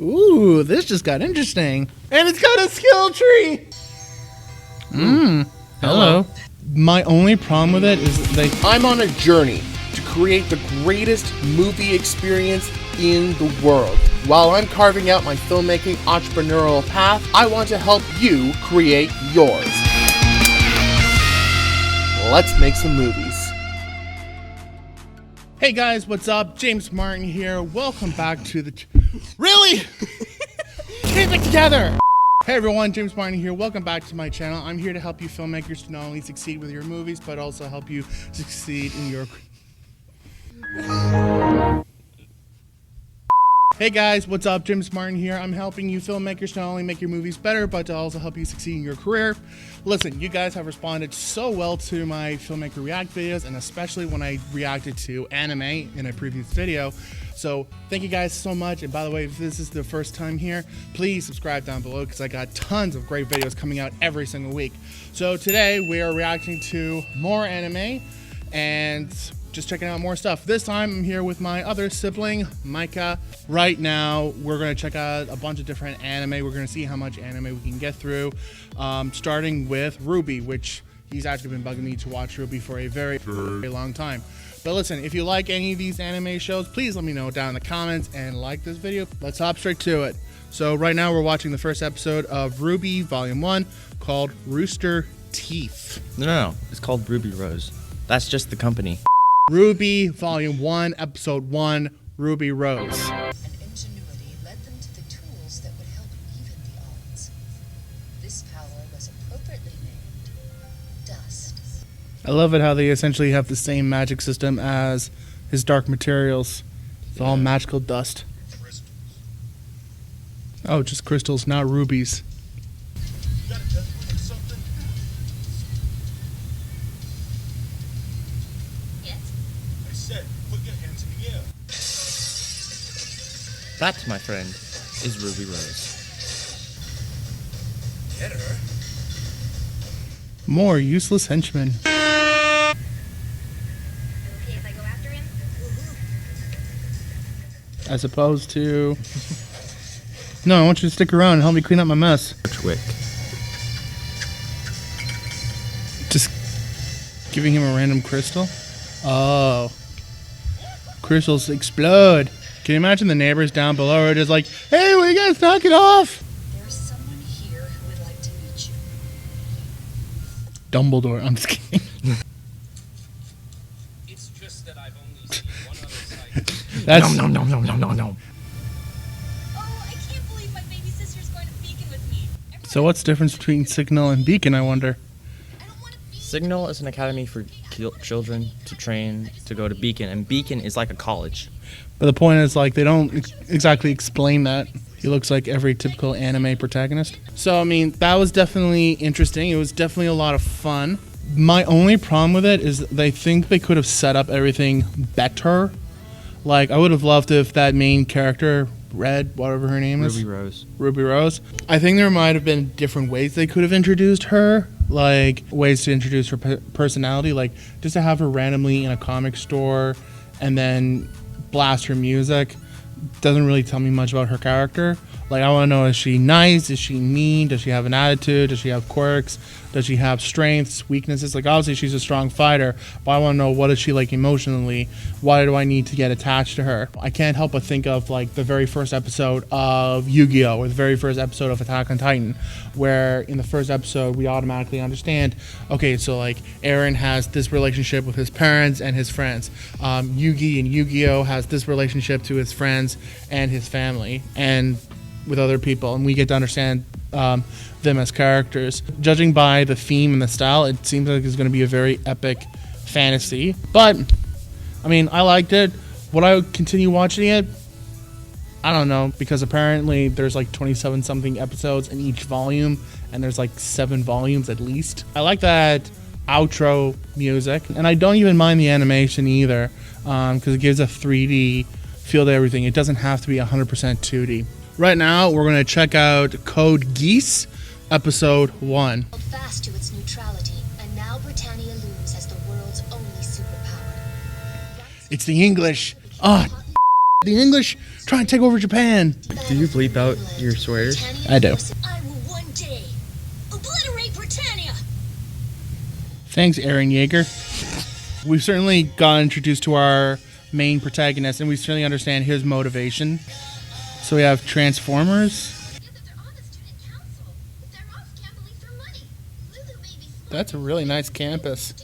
Ooh, this just got interesting. And it's got a skill tree! Hello. My only problem with it is I'm on a journey to create the greatest movie experience in the world. While I'm carving out my filmmaking entrepreneurial path, I want to help you create yours. Let's make some movies. Hey guys, what's up? James Martin here. Welcome back to the... Really? Keep it together! Hey everyone, James Martin here. Welcome back to my channel. I'm here to help you filmmakers to not only succeed with your movies, but also help you succeed in your... Hey guys, what's up? James Martin here. I'm helping you filmmakers to not only make your movies better, but to also help you succeed in your career. Listen, you guys have responded so well to my Filmmaker React videos, and especially when I reacted to anime in a previous video. So thank you guys so much. And by the way, if this is the first time here, please subscribe down below because I got tons of great videos coming out every single week. So today we are reacting to more anime and just checking out more stuff. This time I'm here with my other sibling, Micah. Right now, we're gonna check out a bunch of different anime. We're gonna see how much anime we can get through. Starting with RWBY, which he's actually been bugging me to watch RWBY for a very, very long time. But listen, if you like any of these anime shows, please let me know down in the comments and like this video. Let's hop straight to it. So right now we're watching the first episode of RWBY Volume 1 called Rooster Teeth. No, it's called RWBY Rose. That's just the company. RWBY Volume 1, Episode 1, RWBY Rose. And ingenuity led them to the tools that would help even the odds. This power was appropriately named Dust. I love it how they essentially have the same magic system as his Dark Materials. It's all magical dust. Oh, just crystals, not rubies. That, my friend, is RWBY Rose. Get her. More useless henchmen. Okay if I go after him? As opposed to... No, I want you to stick around and help me clean up my mess. Wick. Just giving him a random crystal? Oh. Crystals explode. Can you imagine the neighbors down below are just like, hey, will you guys knock it off? There's someone here who would like to meet you. Dumbledore, I'm just kidding. It's just that I've only seen one other site. That's, No. Oh, I can't believe my baby sister's going to Beacon with me. So what's the difference between Signal and Beacon, I wonder? I don't want to be. Signal is an academy for children to train to go to Beacon, and Beacon is like a college. But the point is, like, they don't exactly explain that. He looks like every typical anime protagonist. So, I mean, that was definitely interesting. It was definitely a lot of fun. My only problem with it is they think they could have set up everything better. Like, I would have loved if that main character, Red, whatever her name is. RWBY Rose. RWBY Rose. I think there might have been different ways they could have introduced her. Like, ways to introduce her personality. Like, just to have her randomly in a comic store and then blast her music doesn't really tell me much about her character. Like, I want to know, is she nice? Is she mean? Does she have an attitude? Does she have quirks? Does she have strengths, weaknesses? Like, obviously she's a strong fighter, but I want to know, what is she like emotionally? Why do I need to get attached to her? I can't help but think of, like, the very first episode of Yu-Gi-Oh! Or the very first episode of Attack on Titan, where in the first episode we automatically understand, okay, so like Eren has this relationship with his parents and his friends. Yugi and Yu-Gi-Oh! Has this relationship to his friends and his family and with other people, and we get to understand them as characters. Judging by the theme and the style, it seems like it's going to be a very epic fantasy. But, I mean, I liked it. Would I continue watching it? I don't know, because apparently there's like 27 something episodes in each volume, and there's like 7 volumes at least. I like that outro music, and I don't even mind the animation either, because it gives a 3D feel to everything. It doesn't have to be 100% 2D. Right now, we're going to check out Code Geass, Episode 1. Held fast to its neutrality, and now Britannia looms as the world's only superpower. It's the English. The English trying to take over Japan. Do you bleep out your swears? I do. I will one day obliterate Britannia. Thanks, Aaron Yeager. We've certainly got introduced to our main protagonist, and we certainly understand his motivation. So we have Transformers. That's a really nice campus.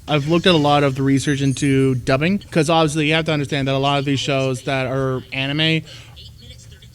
I've looked at a lot of the research into dubbing, because obviously you have to understand that a lot of these shows that are anime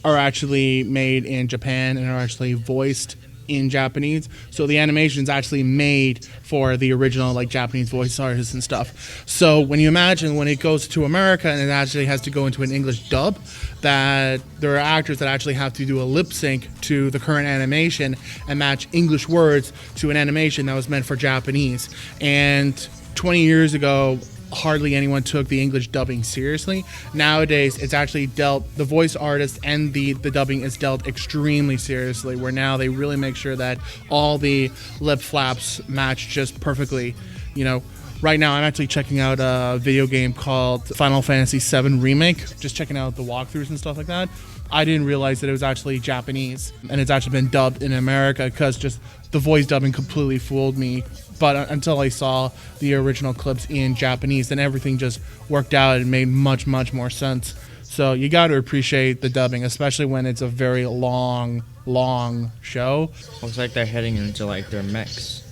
are actually made in Japan and are actually voiced in Japanese. So the animation is actually made for the original like Japanese voice artists and stuff. So when you imagine when it goes to America and it actually has to go into an English dub, that there are actors that actually have to do a lip sync to the current animation and match English words to an animation that was meant for Japanese. And 20 years ago, hardly anyone took the English dubbing seriously. Nowadays, it's actually dealt, the voice artist and the dubbing is dealt extremely seriously, where now they really make sure that all the lip flaps match just perfectly. You know, right now I'm actually checking out a video game called Final Fantasy VII Remake, just checking out the walkthroughs and stuff like that. I didn't realize that it was actually Japanese, and it's actually been dubbed in America, because just the voice dubbing completely fooled me. But until I saw the original clips in Japanese, then everything just worked out and made much, much more sense. So you got to appreciate the dubbing, especially when it's a very long, long show. Looks like they're heading into like their mechs.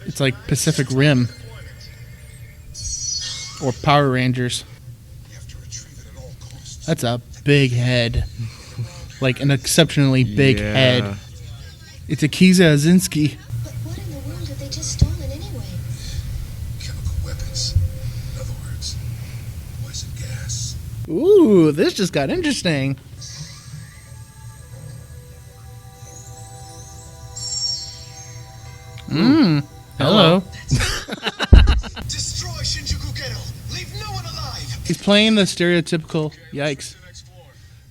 It's like Pacific Rim or Power Rangers. That's a big head, like an exceptionally big head. It's a Kiza Azinski. But what in the world have they just stolen anyway? Chemical weapons. In other words, poison gas. Ooh, this just got interesting. Hello. Destroy Shinjuku Ghetto. Leave no one alive. He's playing the stereotypical, yikes,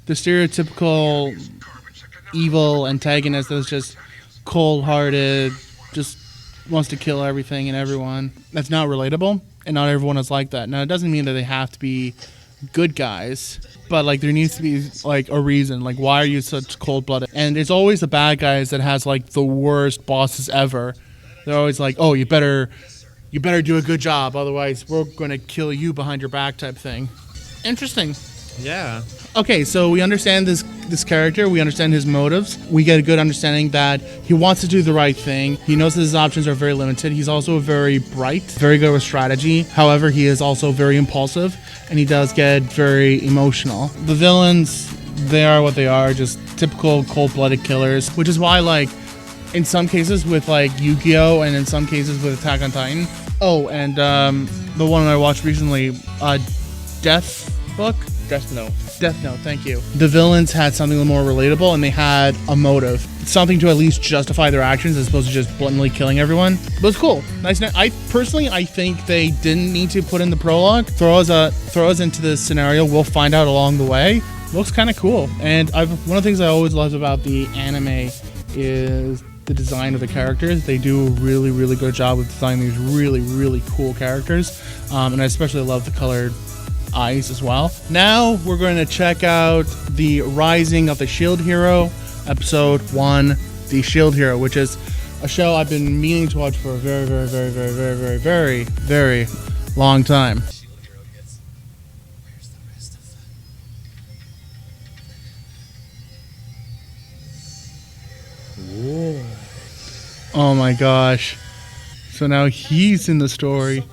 the stereotypical evil antagonist that's just cold-hearted, just wants to kill everything and everyone. That's not relatable, and not everyone is like that. Now, it doesn't mean that they have to be good guys, but like there needs to be like a reason. Like, why are you such cold-blooded? And it's always the bad guys that has like the worst bosses ever. They're always like, oh, you better do a good job, otherwise we're gonna kill you behind your back type thing. Interesting. Yeah. Okay, so we understand this character, we understand his motives, we get a good understanding that he wants to do the right thing, he knows that his options are very limited, he's also very bright, very good with strategy, however he is also very impulsive, and he does get very emotional. The villains, they are what they are, just typical cold-blooded killers, which is why, like, in some cases with like Yu-Gi-Oh! And in some cases with Attack on Titan. Oh, and the one I watched recently, Death Note, thank you. The villains had something a little more relatable, and they had a motive, something to at least justify their actions as opposed to just blatantly killing everyone. But it was cool. Nice. I think they didn't need to put in the prologue. Throw us into this scenario. We'll find out along the way. Looks kind of cool. And one of the things I always loved about the anime is the design of the characters. They do a really, really good job with designing these really, really cool characters. And I especially love the colored eyes as well. Now we're going to check out the Rising of the Shield Hero, episode 1, The Shield Hero, which is a show I've been meaning to watch for a very, very, very, very, very, very, very, very long time. Oh my gosh. So now he's in the story.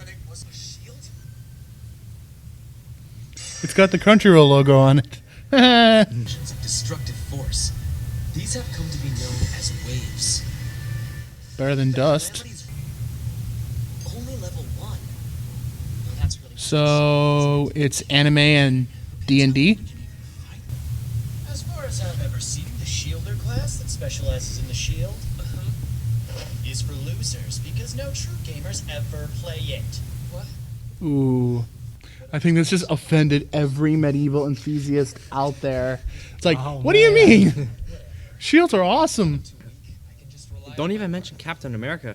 It's got the Crunchyroll logo on it. Of destructive force. These have come to be known as waves. Better than dust. Only level 1. Well, that's really So it's anime and D&D? As far as I've ever seen, the Shielder class that specializes in the shield is for losers because no true gamers ever play it. What? Ooh. I think this just offended every medieval enthusiast out there. It's like, what do you mean? Shields are awesome. Don't even mention Captain America.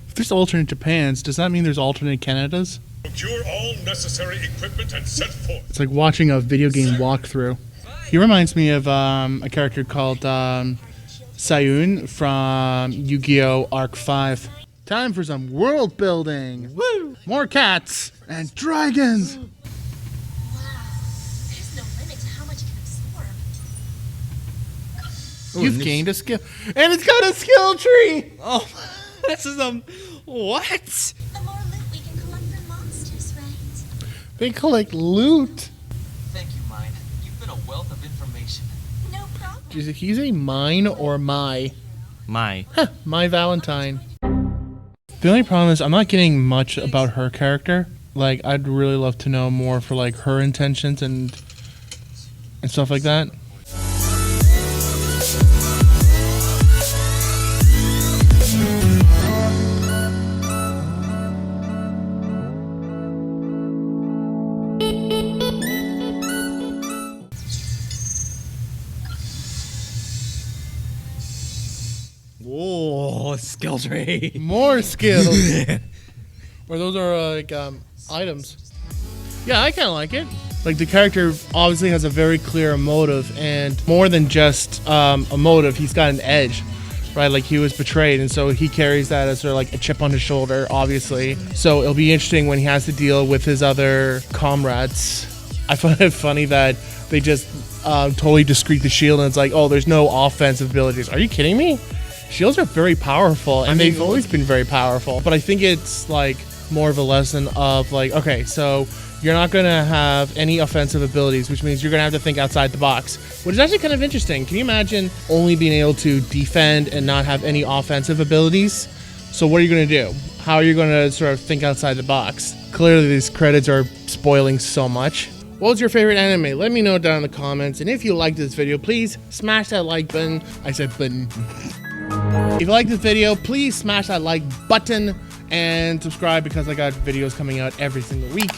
If there's alternate Japans, does that mean there's alternate Canadas? Procure all necessary equipment and set forth. It's like watching a video game walkthrough. He reminds me of a character called Sayun from Yu-Gi-Oh! Arc 5. Time for some world building. Woo! More cats and dragons. Wow. There's no limit to how much it can absorb. You've gained a skill. And it's got a skill tree. Oh, this is what? The more loot we can collect from monsters, right? They collect loot. Thank you, Mine. You've been a wealth of information. No problem. Did he say mine or my? My. My Valentine. The only problem is I'm not getting much about her character. Like, I'd really love to know more for like her intentions and stuff like that. Oh, skill tree. More skills. Or those are like items. Yeah, I kind of like it. Like the character obviously has a very clear motive, and more than just a motive, he's got an edge, right? Like he was betrayed, and so he carries that as sort of like a chip on his shoulder, obviously. So it'll be interesting when he has to deal with his other comrades. I find it funny that they just totally discreet the shield, and it's like, oh, there's no offensive abilities. Are you kidding me? Shields are very powerful, and they've always been very powerful. But I think it's like more of a lesson of like, okay, so you're not going to have any offensive abilities, which means you're going to have to think outside the box, which is actually kind of interesting. Can you imagine only being able to defend and not have any offensive abilities? So what are you going to do? How are you going to sort of think outside the box? Clearly, these credits are spoiling so much. What was your favorite anime? Let me know down in the comments. And if you liked this video, please smash that like button. I said button. If you like this video, please smash that like button and subscribe because I got videos coming out every single week.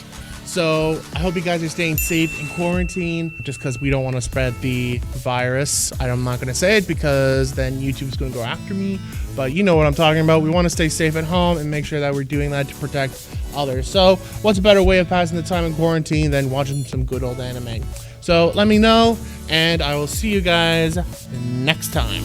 So I hope you guys are staying safe in quarantine, just because we don't want to spread the virus. I'm not going to say it because then YouTube's going to go after me, but you know what I'm talking about. We want to stay safe at home and make sure that we're doing that to protect others. So what's a better way of passing the time in quarantine than watching some good old anime? So let me know, and I will see you guys next time.